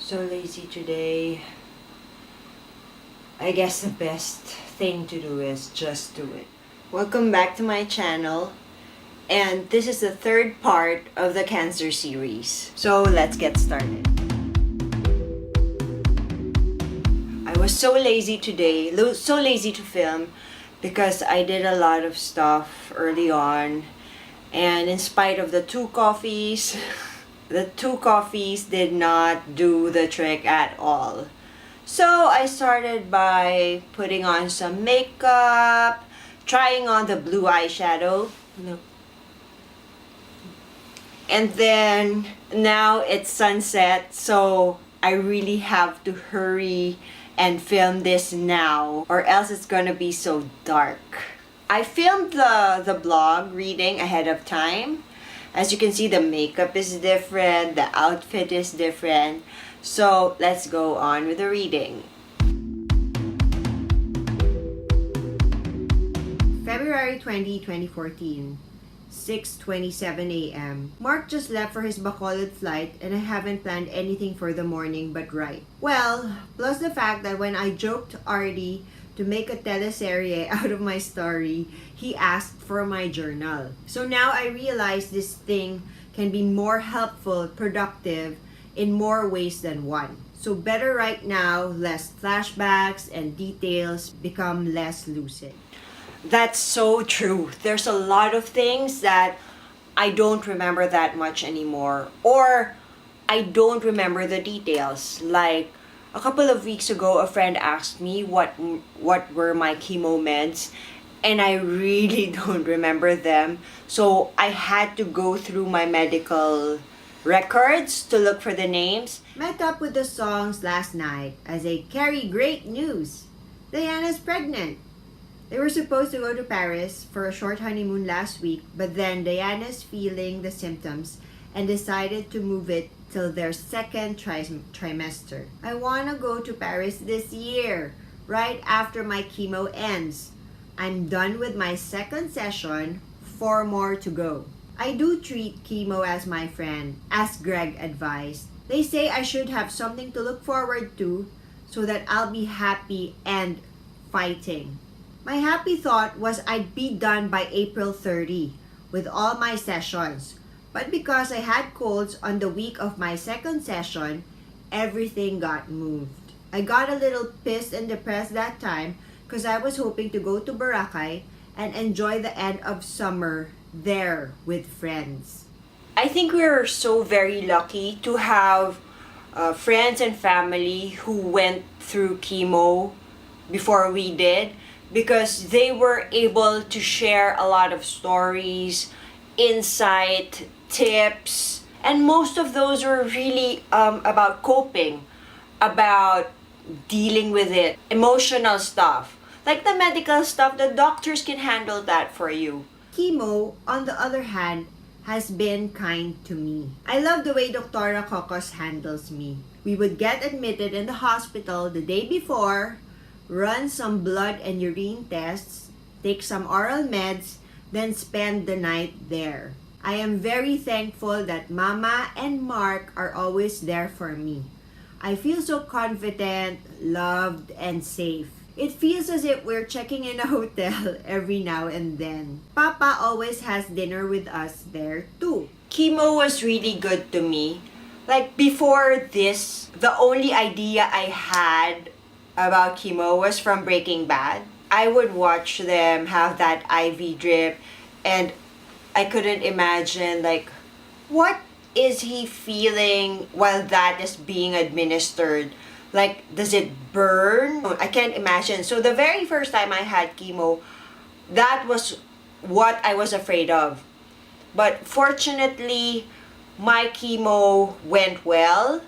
So lazy today. I guess the best thing to do is just do it. Welcome back to my channel. And this is the third part of the cancer series. So let's get started. I was so lazy today, so lazy to film because I did a lot of stuff early on. And in spite of the two coffees, the two coffees did not do the trick at all. So I started by putting on some makeup, trying on the blue eyeshadow. Look. And then now it's sunset, so I really have to hurry and film this now or else it's gonna be so dark. I filmed the blog reading ahead of time. As you can see, the makeup is different, the outfit is different. So let's go on with the reading. February 20, 2014, 6:27 a.m. Mark just left for his Bacolod flight and I haven't planned anything for the morning but write. Well, plus the fact that when I joked Artie to make a teleserie out of my story, he asked for my journal. So now I realize this thing can be more helpful, productive, in more ways than one. So better right now, less flashbacks and details become less lucid. That's so true. There's a lot of things that I don't remember that much anymore, or I don't remember the details. Like a couple of weeks ago, a friend asked me what were my chemo meds, and I really don't remember them. So I had to go through my medical records to look for the names. Met up with the songs last night as they carry great news. Diana's pregnant. They were supposed to go to Paris for a short honeymoon last week, but then Diana's feeling the symptoms and decided to move it till their second trimester. I want to go to Paris this year, right after my chemo ends. I'm done with my second session, 4 more to go. I do treat chemo as my friend, as Greg advised. They say I should have something to look forward to so that I'll be happy and fighting. My happy thought was I'd be done by April 30 with all my sessions. But because I had colds on the week of my second session, everything got moved. I got a little pissed and depressed that time because I was hoping to go to Boracay and enjoy the end of summer there with friends. I think we're so very lucky to have friends and family who went through chemo before we did, because they were able to share a lot of stories, insight, tips, and most of those were really about coping, about dealing with it, emotional stuff. Like the medical stuff, the doctors can handle that for you. Chemo, on the other hand, has been kind to me. I love the way Dr. Cocos handles me. We would get admitted in the hospital the day before, run some blood and urine tests, take some oral meds, then spend the night there. I am very thankful that Mama and Mark are always there for me. I feel so confident, loved, and safe. It feels as if we're checking in a hotel every now and then. Papa always has dinner with us there too. Chemo was really good to me. Like before this, the only idea I had about chemo was from Breaking Bad. I would watch them have that IV drip and I couldn't imagine like what is he feeling while that is being administered. Like, does it burn? I can't imagine. So the very first time I had chemo, that was what I was afraid of. But fortunately, my chemo went well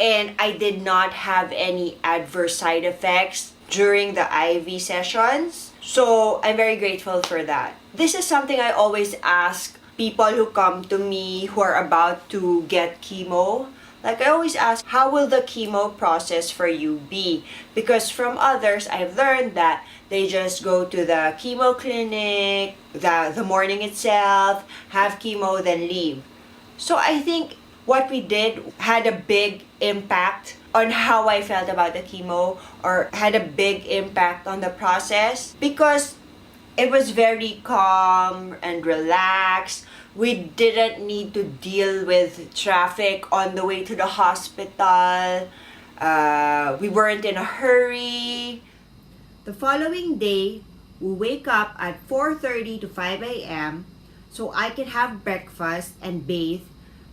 and I did not have any adverse side effects during the IV sessions. So I'm very grateful for that. This is something I always ask people who come to me who are about to get chemo. Like I always ask, how will the chemo process for you be? Because from others, I've learned that they just go to the chemo clinic, the morning itself, have chemo, then leave. So I think what we did had a big impact on how I felt about the chemo, or had a big impact on the process, because it was very calm and relaxed. We didn't need to deal with traffic on the way to the hospital. We weren't in a hurry. The following day, we wake up at 4:30 to 5 a.m. so I can have breakfast and bathe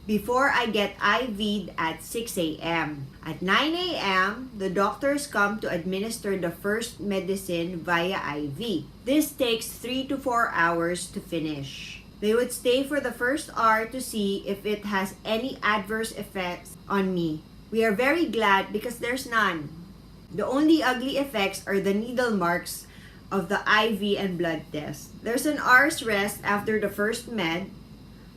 before I get IV'd at 6 a.m. At 9 a.m., the doctors come to administer the first medicine via IV. This takes 3 to 4 hours to finish. They would stay for the first hour to see if it has any adverse effects on me. We are very glad because there's none. The only ugly effects are the needle marks of the IV and blood test. There's an hour's rest after the first med,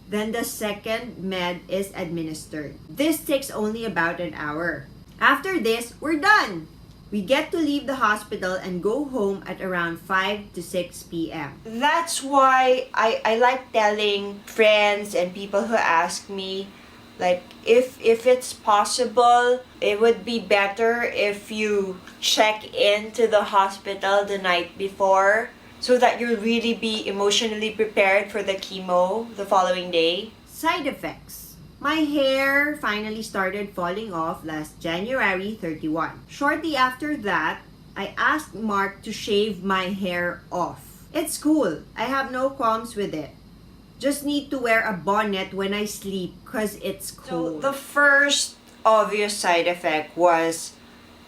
then the second med is administered. This takes only about an hour. After this, we're done! We get to leave the hospital and go home at around 5 to 6 p.m. That's why I like telling friends and people who ask me, like, if it's possible, it would be better if you check into the hospital the night before, so that you'll really be emotionally prepared for the chemo the following day. Side effects. My hair finally started falling off last January 31. Shortly after that, I asked Mark to shave my hair off. It's cool. I have no qualms with it. Just need to wear a bonnet when I sleep because it's cold. So the first obvious side effect was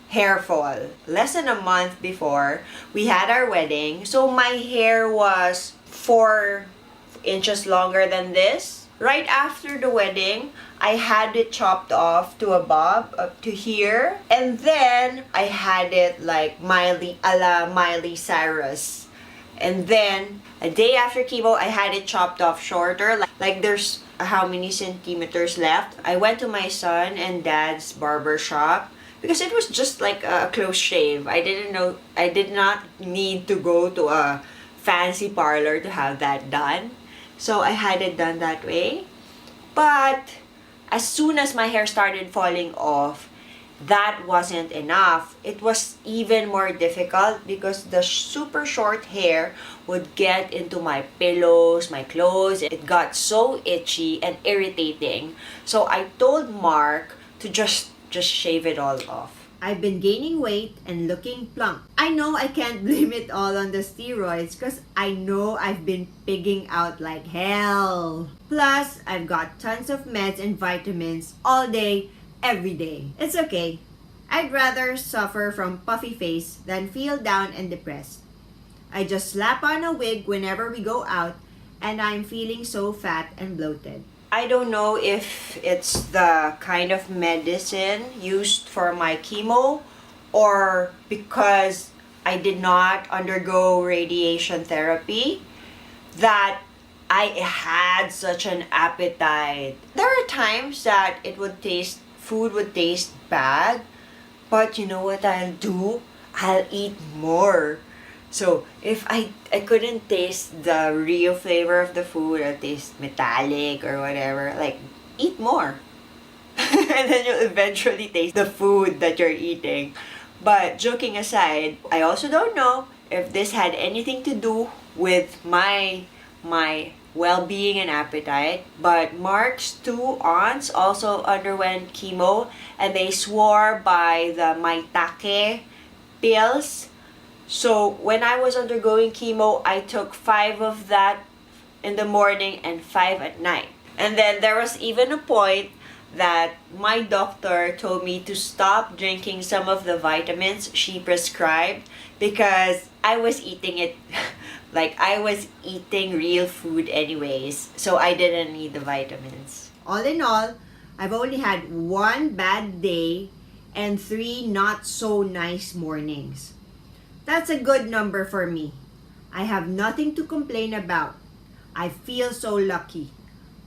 hair fall. Less than a month before we had our wedding, so my hair was 4 inches longer than this. Right after the wedding, I had it chopped off to a bob up to here, and then I had it like Miley, a la Miley Cyrus. And then a day after chemo, I had it chopped off shorter, like there's how many centimeters left. I went to my son and dad's barber shop because it was just like a close shave. I did not need to go to a fancy parlor to have that done. So I had it done that way. But as soon as my hair started falling off, that wasn't enough. It was even more difficult because the super short hair would get into my pillows, my clothes. It got so itchy and irritating. So I told Mark to just shave it all off. I've been gaining weight and looking plump. I know I can't blame it all on the steroids because I know I've been pigging out like hell. Plus, I've got tons of meds and vitamins all day, every day. It's okay. I'd rather suffer from puffy face than feel down and depressed. I just slap on a wig whenever we go out and I'm feeling so fat and bloated. I don't know if it's the kind of medicine used for my chemo or because I did not undergo radiation therapy that I had such an appetite. There are times that food would taste bad, but you know what I'll do? I'll eat more. So if I couldn't taste the real flavor of the food, I'll taste metallic or whatever, like eat more. And then you'll eventually taste the food that you're eating. But joking aside, I also don't know if this had anything to do with my well-being and appetite, but Mark's 2 aunts also underwent chemo and they swore by the maitake pills. So when I was undergoing chemo, I took 5 of that in the morning and 5 at night. And then there was even a point that my doctor told me to stop drinking some of the vitamins she prescribed because I was eating it like I was eating real food anyways. So I didn't need the vitamins. All in all, I've only had 1 bad day and 3 not so nice mornings. That's a good number for me. I have nothing to complain about. I feel so lucky.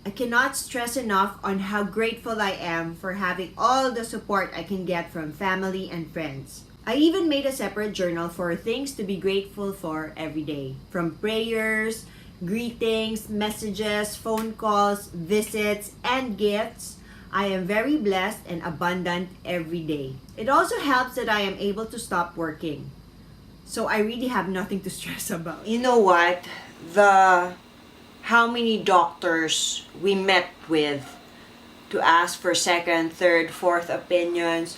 I cannot stress enough on how grateful I am for having all the support I can get from family and friends. I even made a separate journal for things to be grateful for every day. From prayers, greetings, messages, phone calls, visits, and gifts, I am very blessed and abundant every day. It also helps that I am able to stop working. So I really have nothing to stress about. You know what? How many doctors we met with to ask for second, third, fourth opinions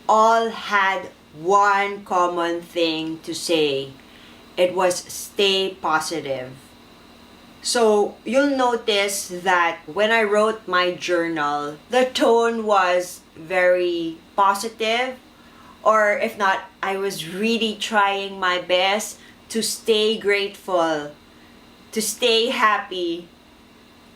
all had one common thing to say. It was stay positive. So you'll notice that when I wrote my journal, the tone was very positive, or if not, I was really trying my best to stay grateful, to stay happy,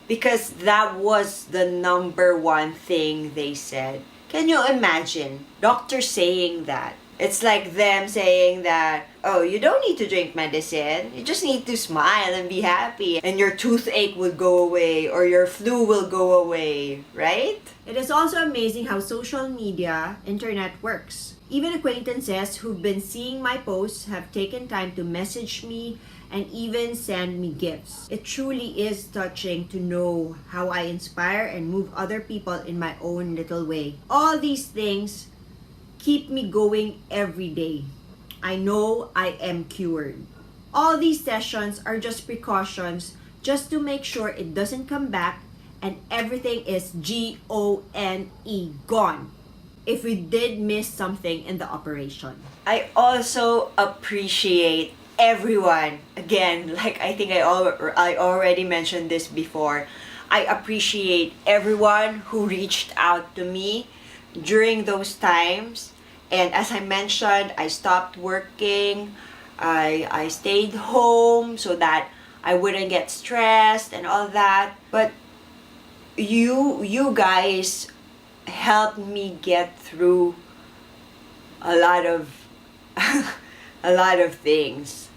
because that was the number one thing they said. Can you imagine doctors saying that? It's like them saying that, oh, you don't need to drink medicine. You just need to smile and be happy. And your toothache will go away or your flu will go away, right? It is also amazing how social media, internet works. Even acquaintances who've been seeing my posts have taken time to message me and even send me gifts. It truly is touching to know how I inspire and move other people in my own little way. All these things keep me going every day. I know I am cured. All these sessions are just precautions just to make sure it doesn't come back and everything is G-O-N-E, gone, if we did miss something in the operation. I also appreciate everyone. Again, like I think I already mentioned this before. I appreciate everyone who reached out to me during those times. And as I mentioned, I stopped working. I stayed home so that I wouldn't get stressed and all that. But you guys helped me get through a lot of a lot of things.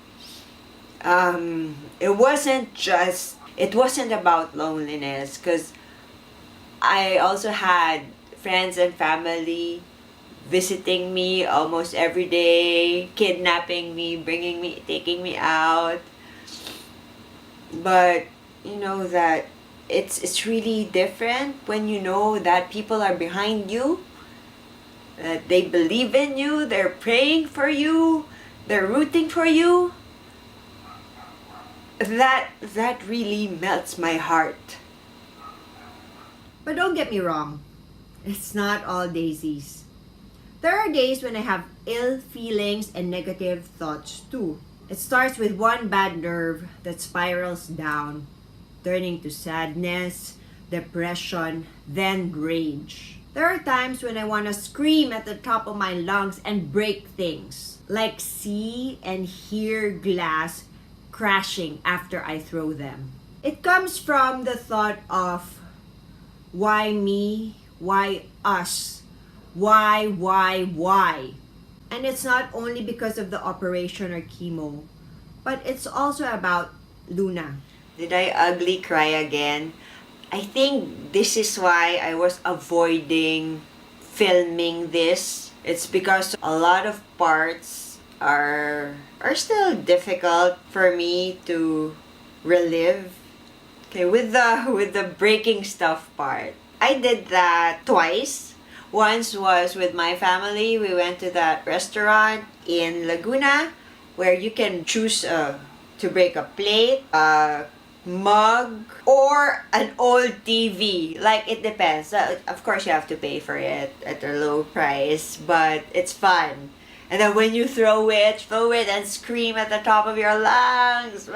It wasn't about loneliness, because I also had friends and family visiting me almost every day, kidnapping me, taking me out. But you know that it's really different when you know that people are behind you, that they believe in you, they're praying for you, they're rooting for you. That really melts my heart. But don't get me wrong, it's not all daisies. There are days when I have ill feelings and negative thoughts too. It starts with one bad nerve that spirals down, turning to sadness, depression, then rage. There are times when I want to scream at the top of my lungs and break things, like see and hear glass crashing after I throw them. It comes from the thought of, why me? Why us? Why? And it's not only because of the operation or chemo, but it's also about Luna. Did I ugly cry again? I think this is why I was avoiding filming this. It's because a lot of parts are still difficult for me to relive. Okay, with the breaking stuff part, I did that twice. Once was with my family. We went to that restaurant in Laguna where you can choose to break a plate, a mug, or an old TV. Like, it depends. Of course, you have to pay for it at a low price, but it's fun. And then when you throw it and scream at the top of your lungs.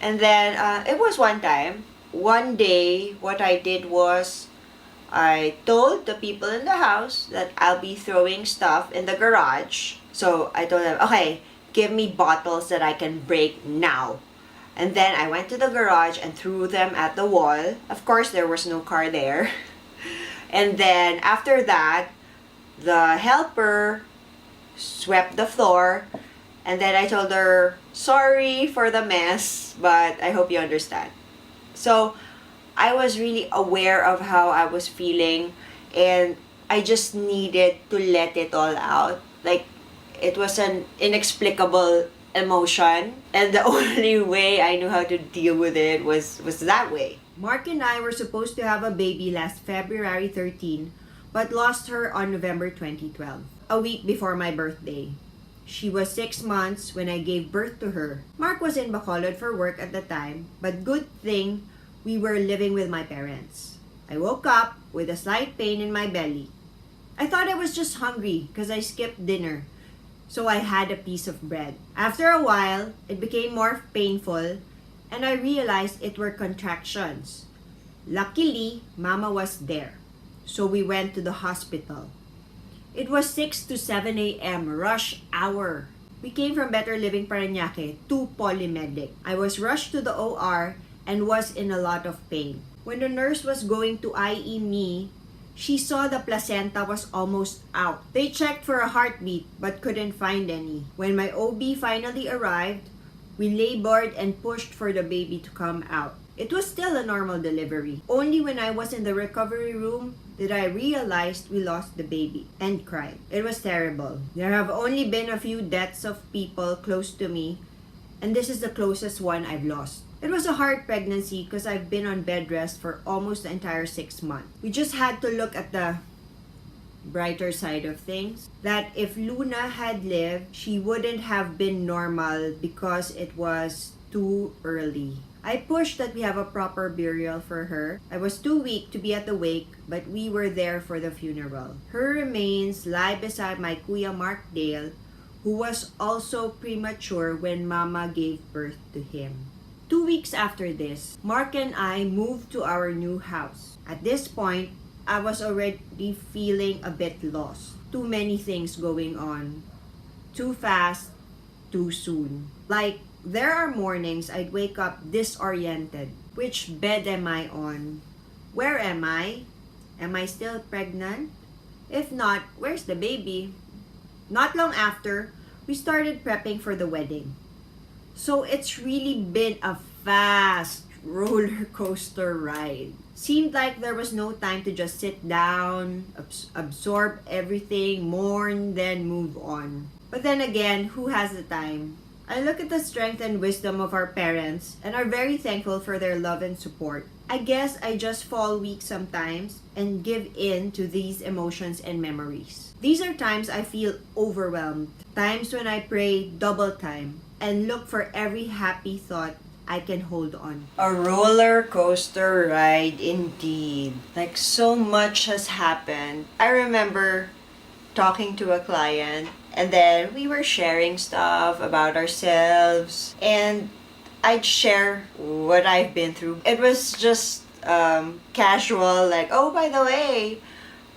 And then it was one day, what I did was I told the people in the house that I'll be throwing stuff in the garage. So I told them, okay, give me bottles that I can break now. And then I went to the garage and threw them at the wall. Of course, there was no car there. And then after that, the helper swept the floor. And then I told her, sorry for the mess, but I hope you understand. So I was really aware of how I was feeling, and I just needed to let it all out. Like, it was an inexplicable emotion, and the only way I knew how to deal with it was that way. Mark and I were supposed to have a baby last February 13, but lost her on November 2012, a week before my birthday. She was 6 months when I gave birth to her. Mark was in Bacolod for work at the time, but good thing we were living with my parents. I woke up with a slight pain in my belly. I thought I was just hungry because I skipped dinner, so I had a piece of bread. After a while, it became more painful and I realized it were contractions. Luckily, Mama was there, so we went to the hospital. It was 6 to 7 a.m. rush hour. We came from Better Living Parañaque to Polymedic. I was rushed to the OR and was in a lot of pain. When the nurse was going to IE me, she saw the placenta was almost out. They checked for a heartbeat but couldn't find any. When my OB finally arrived, we labored and pushed for the baby to come out. It was still a normal delivery. Only when I was in the recovery room did I realize we lost the baby and cried. It was terrible. There have only been a few deaths of people close to me, and this is the closest one I've lost. It was a hard pregnancy because I've been on bed rest for almost the entire 6 months. We just had to look at the brighter side of things. That if Luna had lived, she wouldn't have been normal because it was too early. I pushed that we have a proper burial for her. I was too weak to be at the wake, but we were there for the funeral. Her remains lie beside my Kuya Mark Dale, who was also premature when Mama gave birth to him. 2 weeks after this, Mark and I moved to our new house. At this point, I was already feeling a bit lost. Too many things going on. Too fast, too soon. Like, there are mornings I'd wake up disoriented. Which bed am I on? Where am I? Am I still pregnant? If not, where's the baby? Not long after, we started prepping for the wedding. So it's really been a fast roller coaster ride. Seemed like there was no time to just sit down, absorb everything, mourn, then move on. But then again, who has the time? I look at the strength and wisdom of our parents and are very thankful for their love and support. I guess I just fall weak sometimes and give in to these emotions and memories. These are times I feel overwhelmed, times when I pray double time and look for every happy thought I can hold on. A roller coaster ride indeed. Like, so much has happened. I remember talking to a client and then we were sharing stuff about ourselves and I'd share what I've been through. It was just casual, like, oh, by the way,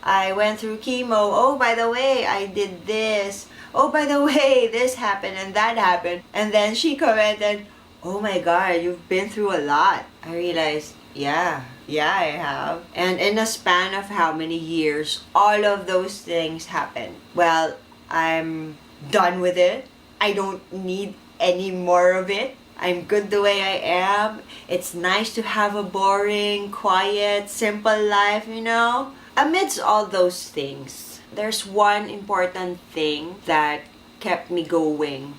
I went through chemo. Oh, by the way, I did this. Oh, by the way, this happened and that happened. And then she commented, oh my God, you've been through a lot. I realized, yeah, I have. And in a span of how many years, all of those things happened. Well, I'm done with it. I don't need any more of it. I'm good the way I am. It's nice to have a boring, quiet, simple life, you know? Amidst all those things, there's one important thing that kept me going.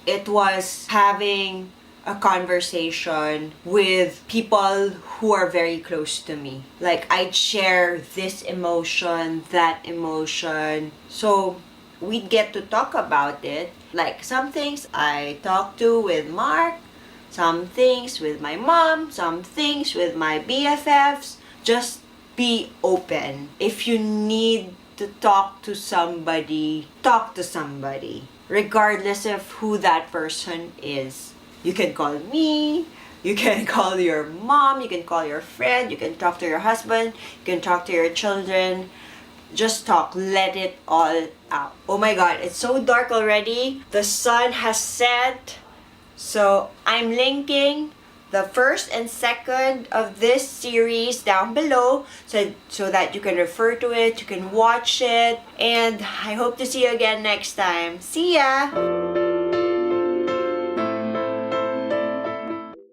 It was having a conversation with people who are very close to me. Like, I'd share this emotion, that emotion. So we'd get to talk about it. Like, some things I talk to with Mark, some things with my mom, some things with my BFFs. Just be open. If you need to talk to somebody, talk to somebody, regardless of who that person is. You can call me, you can call your mom, you can call your friend, you can talk to your husband, you can talk to your children. Just talk, let it all out. Oh my God, it's so dark already. The sun has set. So I'm linking the first and second of this series down below so that you can refer to it, you can watch it, and I hope to see you again next time. See ya!